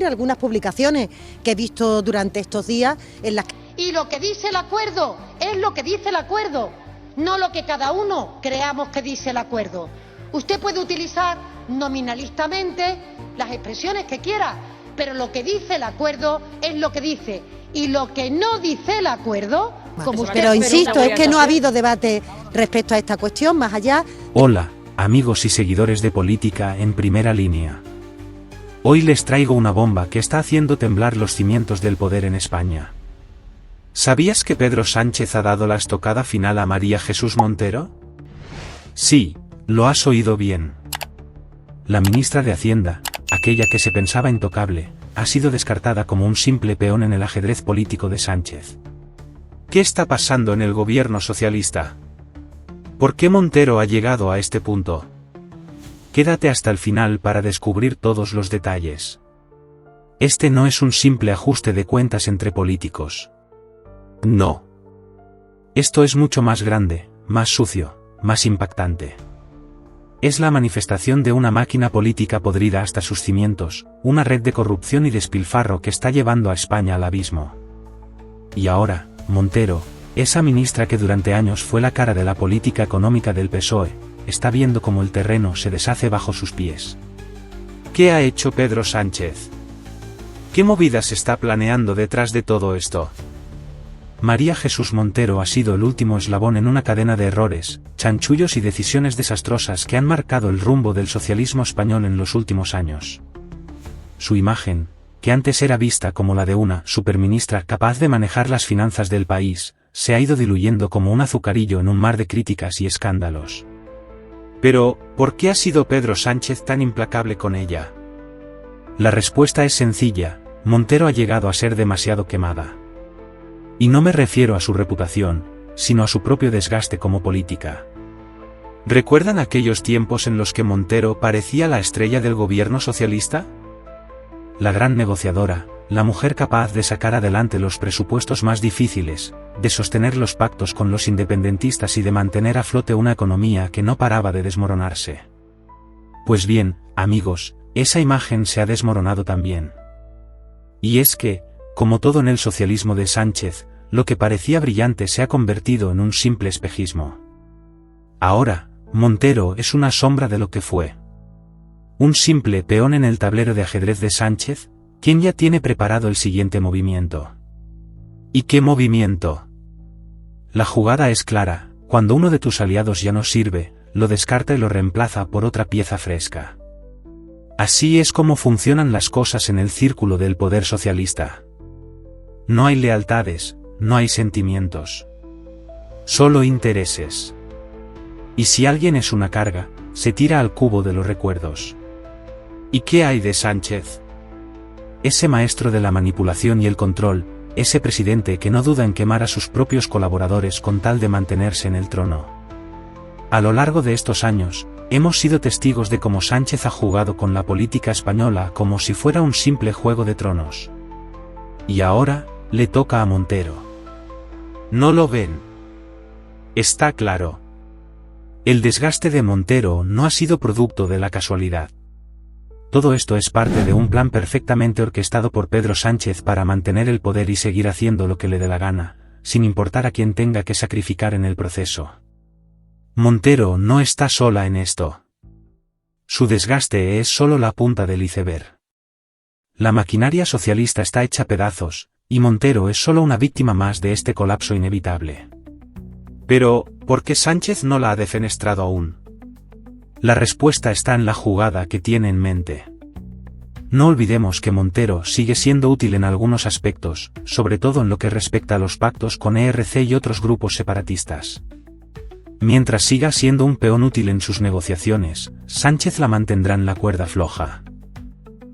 algunas publicaciones que he visto durante estos días en las que... Y lo que dice el acuerdo es lo que dice el acuerdo, no lo que cada uno creamos que dice el acuerdo. Usted puede utilizar nominalistamente las expresiones que quiera, pero lo que dice el acuerdo es lo que dice. Y lo que no dice el acuerdo, como usted... Pero insisto, es que no ha habido debate respecto a esta cuestión, más allá... Hola, amigos y seguidores de Política en Primera Línea. Hoy les traigo una bomba que está haciendo temblar los cimientos del poder en España. ¿Sabías que Pedro Sánchez ha dado la estocada final a María Jesús Montero? Sí, lo has oído bien. La ministra de Hacienda, aquella que se pensaba intocable, ha sido descartada como un simple peón en el ajedrez político de Sánchez. ¿Qué está pasando en el gobierno socialista? ¿Por qué Montero ha llegado a este punto? Quédate hasta el final para descubrir todos los detalles. Este no es un simple ajuste de cuentas entre políticos. No. Esto es mucho más grande, más sucio, más impactante. Es la manifestación de una máquina política podrida hasta sus cimientos, una red de corrupción y despilfarro que está llevando a España al abismo. Y ahora, Montero, esa ministra que durante años fue la cara de la política económica del PSOE, está viendo cómo el terreno se deshace bajo sus pies. ¿Qué ha hecho Pedro Sánchez? ¿Qué movidas está planeando detrás de todo esto? María Jesús Montero ha sido el último eslabón en una cadena de errores, chanchullos y decisiones desastrosas que han marcado el rumbo del socialismo español en los últimos años. Su imagen, que antes era vista como la de una superministra capaz de manejar las finanzas del país, se ha ido diluyendo como un azucarillo en un mar de críticas y escándalos. Pero, ¿por qué ha sido Pedro Sánchez tan implacable con ella? La respuesta es sencilla: Montero ha llegado a ser demasiado quemada. Y no me refiero a su reputación, sino a su propio desgaste como política. ¿Recuerdan aquellos tiempos en los que Montero parecía la estrella del gobierno socialista? La gran negociadora, la mujer capaz de sacar adelante los presupuestos más difíciles, de sostener los pactos con los independentistas y de mantener a flote una economía que no paraba de desmoronarse. Pues bien, amigos, esa imagen se ha desmoronado también. Y es que, como todo en el socialismo de Sánchez, lo que parecía brillante se ha convertido en un simple espejismo. Ahora, Montero es una sombra de lo que fue. Un simple peón en el tablero de ajedrez de Sánchez, quien ya tiene preparado el siguiente movimiento. ¿Y qué movimiento? La jugada es clara: cuando uno de tus aliados ya no sirve, lo descarta y lo reemplaza por otra pieza fresca. Así es como funcionan las cosas en el círculo del poder socialista. No hay lealtades, no hay sentimientos. Solo intereses. Y si alguien es una carga, se tira al cubo de los recuerdos. ¿Y qué hay de Sánchez? Ese maestro de la manipulación y el control, ese presidente que no duda en quemar a sus propios colaboradores con tal de mantenerse en el trono. A lo largo de estos años, hemos sido testigos de cómo Sánchez ha jugado con la política española como si fuera un simple juego de tronos. Y ahora, le toca a Montero. ¿No lo ven? Está claro. El desgaste de Montero no ha sido producto de la casualidad. Todo esto es parte de un plan perfectamente orquestado por Pedro Sánchez para mantener el poder y seguir haciendo lo que le dé la gana, sin importar a quién tenga que sacrificar en el proceso. Montero no está sola en esto. Su desgaste es solo la punta del iceberg. La maquinaria socialista está hecha pedazos, y Montero es solo una víctima más de este colapso inevitable. Pero, ¿por qué Sánchez no la ha defenestrado aún? La respuesta está en la jugada que tiene en mente. No olvidemos que Montero sigue siendo útil en algunos aspectos, sobre todo en lo que respecta a los pactos con ERC y otros grupos separatistas. Mientras siga siendo un peón útil en sus negociaciones, Sánchez la mantendrá en la cuerda floja.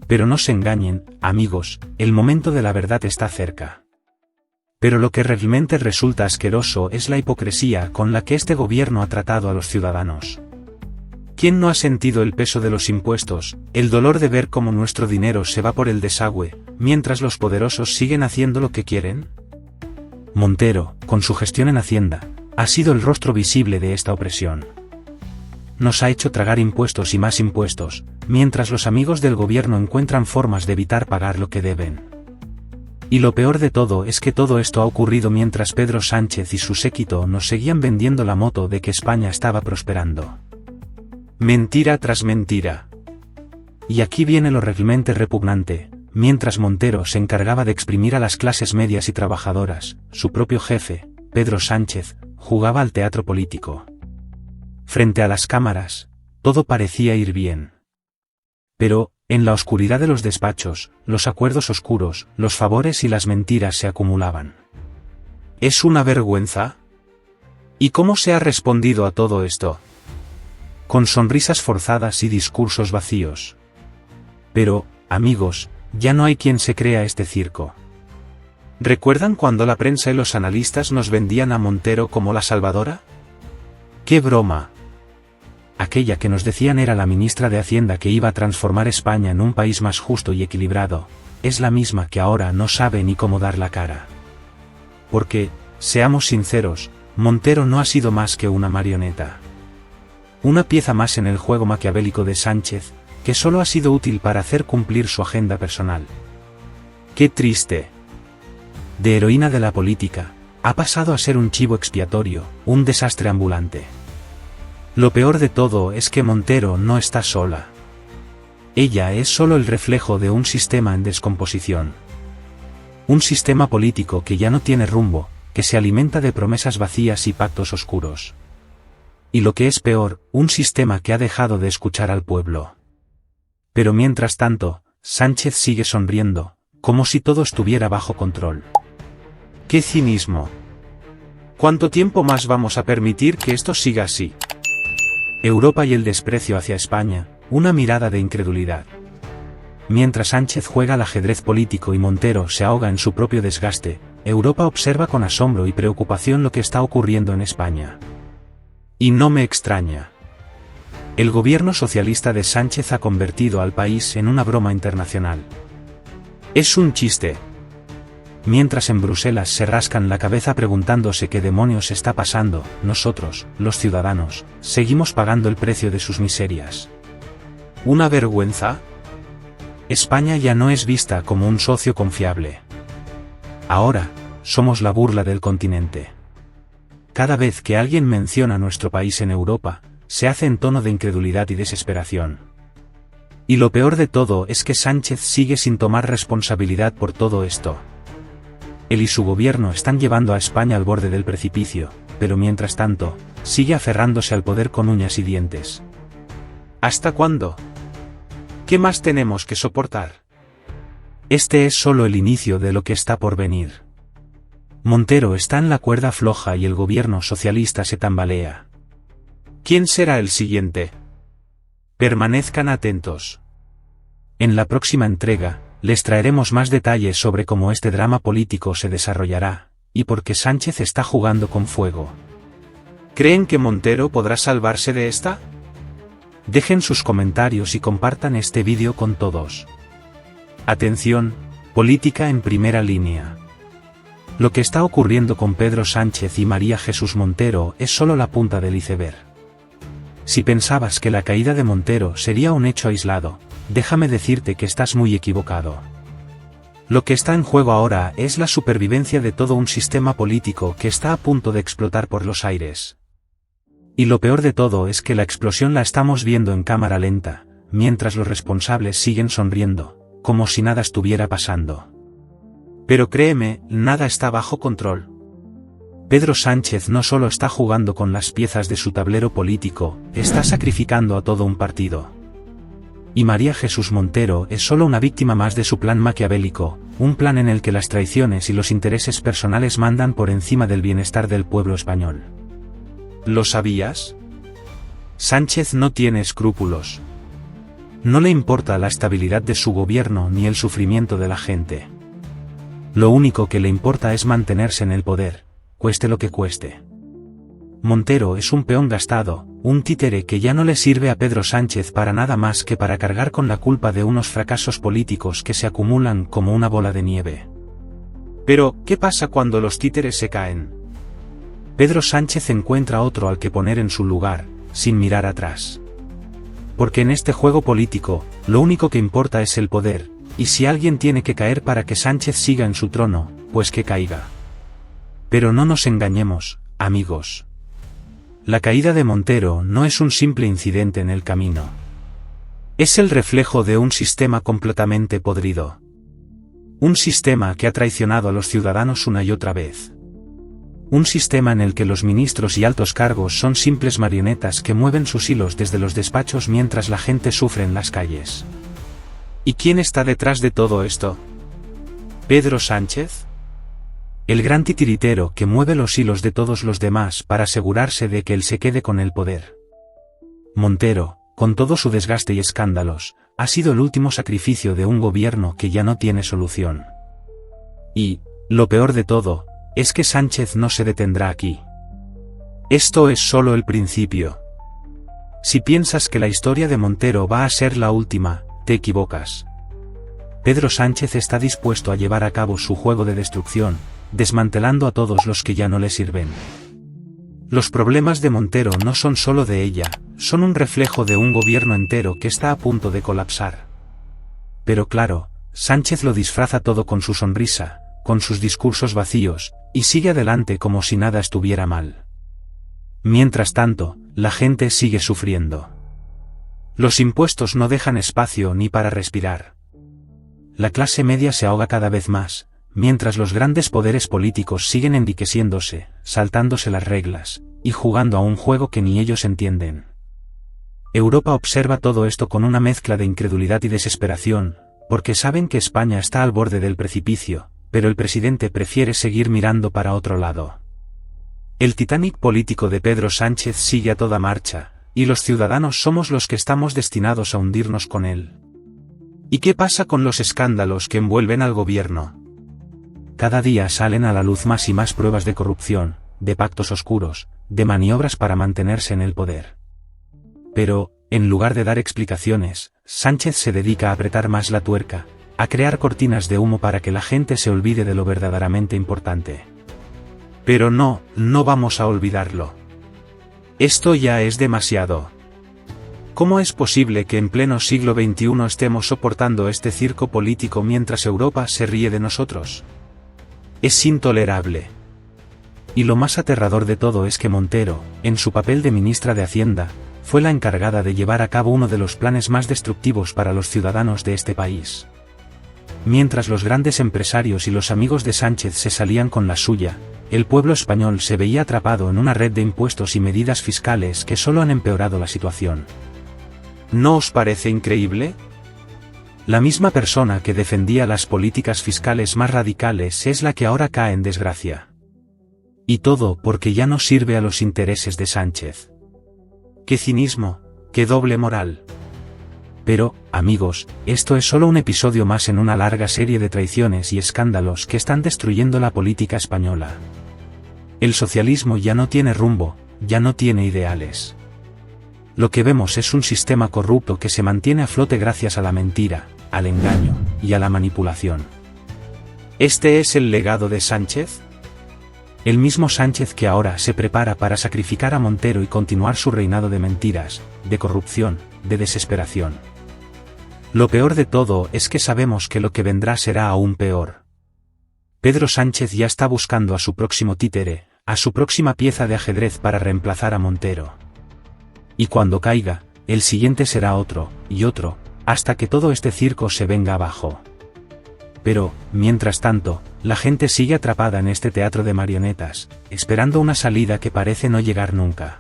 Pero no se engañen, amigos, el momento de la verdad está cerca. Pero lo que realmente resulta asqueroso es la hipocresía con la que este gobierno ha tratado a los ciudadanos. ¿Quién no ha sentido el peso de los impuestos, el dolor de ver cómo nuestro dinero se va por el desagüe, mientras los poderosos siguen haciendo lo que quieren? Montero, con su gestión en Hacienda, ha sido el rostro visible de esta opresión. nos ha hecho tragar impuestos y más impuestos, mientras los amigos del gobierno encuentran formas de evitar pagar lo que deben. Y lo peor de todo es que todo esto ha ocurrido mientras Pedro Sánchez y su séquito nos seguían vendiendo la moto de que España estaba prosperando. Mentira tras mentira. Y aquí viene lo realmente repugnante. Mientras Montero se encargaba de exprimir a las clases medias y trabajadoras, su propio jefe, Pedro Sánchez, jugaba al teatro político. Frente a las cámaras, todo parecía ir bien. Pero, en la oscuridad de los despachos, los acuerdos oscuros, los favores y las mentiras se acumulaban. ¿Es una vergüenza? ¿Y cómo se ha respondido a todo esto? Con sonrisas forzadas y discursos vacíos. Pero, amigos, ya no hay quien se crea este circo. ¿Recuerdan cuando la prensa y los analistas nos vendían a Montero como la salvadora? ¡Qué broma! Aquella que nos decían era la ministra de Hacienda que iba a transformar España en un país más justo y equilibrado, es la misma que ahora no sabe ni cómo dar la cara. Porque, seamos sinceros, Montero no ha sido más que una marioneta. Una pieza más en el juego maquiavélico de Sánchez, que solo ha sido útil para hacer cumplir su agenda personal. ¡Qué triste! De heroína de la política, ha pasado a ser un chivo expiatorio, un desastre ambulante. Lo peor de todo es que Montero no está sola. Ella es solo el reflejo de un sistema en descomposición. Un sistema político que ya no tiene rumbo, que se alimenta de promesas vacías y pactos oscuros. Y lo que es peor, un sistema que ha dejado de escuchar al pueblo. Pero mientras tanto, Sánchez sigue sonriendo, como si todo estuviera bajo control. ¡Qué cinismo! ¿Cuánto tiempo más vamos a permitir que esto siga así? Europa y el desprecio hacia España, una mirada de incredulidad. Mientras Sánchez juega al ajedrez político y Montero se ahoga en su propio desgaste, Europa observa con asombro y preocupación lo que está ocurriendo en España. Y no me extraña. El gobierno socialista de Sánchez ha convertido al país en una broma internacional. Es un chiste. Mientras en Bruselas se rascan la cabeza preguntándose qué demonios está pasando, nosotros, los ciudadanos, seguimos pagando el precio de sus miserias. ¿Una vergüenza? España ya no es vista como un socio confiable. Ahora, somos la burla del continente. Cada vez que alguien menciona nuestro país en Europa, se hace en tono de incredulidad y desesperación. Y lo peor de todo es que Sánchez sigue sin tomar responsabilidad por todo esto. Él y su gobierno están llevando a España al borde del precipicio, pero mientras tanto, sigue aferrándose al poder con uñas y dientes. ¿Hasta cuándo? ¿Qué más tenemos que soportar? Este es solo el inicio de lo que está por venir. Montero está en la cuerda floja y el gobierno socialista se tambalea. ¿Quién será el siguiente? Permanezcan atentos. En la próxima entrega, les traeremos más detalles sobre cómo este drama político se desarrollará, y por qué Sánchez está jugando con fuego. ¿Creen que Montero podrá salvarse de esta? Dejen sus comentarios y compartan este vídeo con todos. Atención, política en primera línea. Lo que está ocurriendo con Pedro Sánchez y María Jesús Montero es solo la punta del iceberg. Si pensabas que la caída de Montero sería un hecho aislado, déjame decirte que estás muy equivocado. Lo que está en juego ahora es la supervivencia de todo un sistema político que está a punto de explotar por los aires. Y lo peor de todo es que la explosión la estamos viendo en cámara lenta, mientras los responsables siguen sonriendo, como si nada estuviera pasando. Pero créeme, nada está bajo control. Pedro Sánchez no solo está jugando con las piezas de su tablero político, está sacrificando a todo un partido. Y María Jesús Montero es solo una víctima más de su plan maquiavélico, un plan en el que las traiciones y los intereses personales mandan por encima del bienestar del pueblo español. ¿Lo sabías? Sánchez no tiene escrúpulos. No le importa la estabilidad de su gobierno ni el sufrimiento de la gente. Lo único que le importa es mantenerse en el poder, cueste lo que cueste. Montero es un peón gastado, un títere que ya no le sirve a Pedro Sánchez para nada más que para cargar con la culpa de unos fracasos políticos que se acumulan como una bola de nieve. Pero, ¿qué pasa cuando los títeres se caen? Pedro Sánchez encuentra otro al que poner en su lugar, sin mirar atrás. Porque en este juego político, lo único que importa es el poder, y si alguien tiene que caer para que Sánchez siga en su trono, pues que caiga. Pero no nos engañemos, amigos. La caída de Montero no es un simple incidente en el camino. Es el reflejo de un sistema completamente podrido. Un sistema que ha traicionado a los ciudadanos una y otra vez. Un sistema en el que los ministros y altos cargos son simples marionetas que mueven sus hilos desde los despachos mientras la gente sufre en las calles. ¿Y quién está detrás de todo esto? ¿Pedro Sánchez? El gran titiritero que mueve los hilos de todos los demás para asegurarse de que él se quede con el poder. Montero, con todo su desgaste y escándalos, ha sido el último sacrificio de un gobierno que ya no tiene solución. Y, lo peor de todo, es que Sánchez no se detendrá aquí. Esto es solo el principio. Si piensas que la historia de Montero va a ser la última, te equivocas. Pedro Sánchez está dispuesto a llevar a cabo su juego de destrucción, desmantelando a todos los que ya no le sirven. Los problemas de Montero no son solo de ella, son un reflejo de un gobierno entero que está a punto de colapsar. Pero claro, Sánchez lo disfraza todo con su sonrisa, con sus discursos vacíos, y sigue adelante como si nada estuviera mal. Mientras tanto, la gente sigue sufriendo. Los impuestos no dejan espacio ni para respirar. La clase media se ahoga cada vez más, mientras los grandes poderes políticos siguen enriqueciéndose, saltándose las reglas, y jugando a un juego que ni ellos entienden. Europa observa todo esto con una mezcla de incredulidad y desesperación, porque saben que España está al borde del precipicio, pero el presidente prefiere seguir mirando para otro lado. El Titanic político de Pedro Sánchez sigue a toda marcha, y los ciudadanos somos los que estamos destinados a hundirnos con él. ¿Y qué pasa con los escándalos que envuelven al gobierno? Cada día salen a la luz más y más pruebas de corrupción, de pactos oscuros, de maniobras para mantenerse en el poder. Pero, en lugar de dar explicaciones, Sánchez se dedica a apretar más la tuerca, a crear cortinas de humo para que la gente se olvide de lo verdaderamente importante. Pero no vamos a olvidarlo. Esto ya es demasiado. ¿Cómo es posible que en pleno siglo XXI estemos soportando este circo político mientras Europa se ríe de nosotros? Es intolerable. Y lo más aterrador de todo es que Montero, en su papel de ministra de Hacienda, fue la encargada de llevar a cabo uno de los planes más destructivos para los ciudadanos de este país. Mientras los grandes empresarios y los amigos de Sánchez se salían con la suya, el pueblo español se veía atrapado en una red de impuestos y medidas fiscales que solo han empeorado la situación. ¿No os parece increíble? La misma persona que defendía las políticas fiscales más radicales es la que ahora cae en desgracia. Y todo porque ya no sirve a los intereses de Sánchez. ¡Qué cinismo! ¡Qué doble moral! Pero, amigos, esto es solo un episodio más en una larga serie de traiciones y escándalos que están destruyendo la política española. El socialismo ya no tiene rumbo, ya no tiene ideales. Lo que vemos es un sistema corrupto que se mantiene a flote gracias a la mentira, al engaño, y a la manipulación. ¿Este es el legado de Sánchez? El mismo Sánchez que ahora se prepara para sacrificar a Montero y continuar su reinado de mentiras, de corrupción, de desesperación. Lo peor de todo es que sabemos que lo que vendrá será aún peor. Pedro Sánchez ya está buscando a su próximo títere, a su próxima pieza de ajedrez para reemplazar a Montero. Y cuando caiga, el siguiente será otro, y otro, hasta que todo este circo se venga abajo. Pero, mientras tanto, la gente sigue atrapada en este teatro de marionetas, esperando una salida que parece no llegar nunca.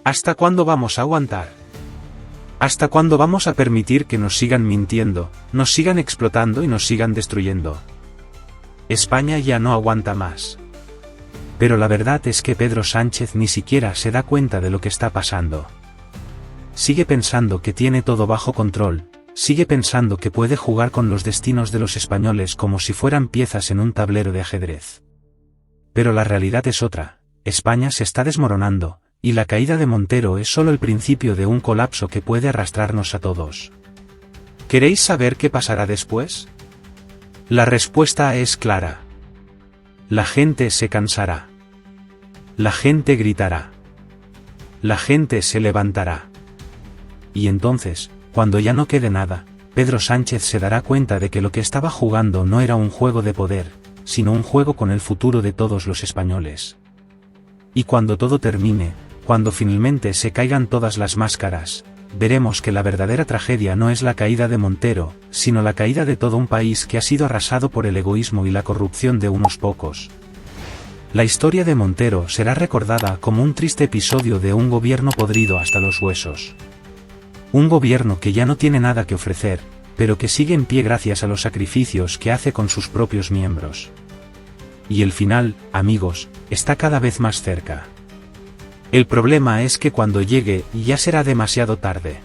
¿Hasta cuándo vamos a aguantar? ¿Hasta cuándo vamos a permitir que nos sigan mintiendo, nos sigan explotando y nos sigan destruyendo? España ya no aguanta más. Pero la verdad es que Pedro Sánchez ni siquiera se da cuenta de lo que está pasando. Sigue pensando que tiene todo bajo control, sigue pensando que puede jugar con los destinos de los españoles como si fueran piezas en un tablero de ajedrez. Pero la realidad es otra, España se está desmoronando, y la caída de Montero es solo el principio de un colapso que puede arrastrarnos a todos. ¿Queréis saber qué pasará después? La respuesta es clara. La gente se cansará. La gente gritará. la gente se levantará. Y entonces, cuando ya no quede nada, Pedro Sánchez se dará cuenta de que lo que estaba jugando no era un juego de poder, sino un juego con el futuro de todos los españoles. Y cuando todo termine, cuando finalmente se caigan todas las máscaras, veremos que la verdadera tragedia no es la caída de Montero, sino la caída de todo un país que ha sido arrasado por el egoísmo y la corrupción de unos pocos. La historia de Montero será recordada como un triste episodio de un gobierno podrido hasta los huesos. Un gobierno que ya no tiene nada que ofrecer, pero que sigue en pie gracias a los sacrificios que hace con sus propios miembros. Y el final, amigos, está cada vez más cerca. El problema es que cuando llegue, ya será demasiado tarde.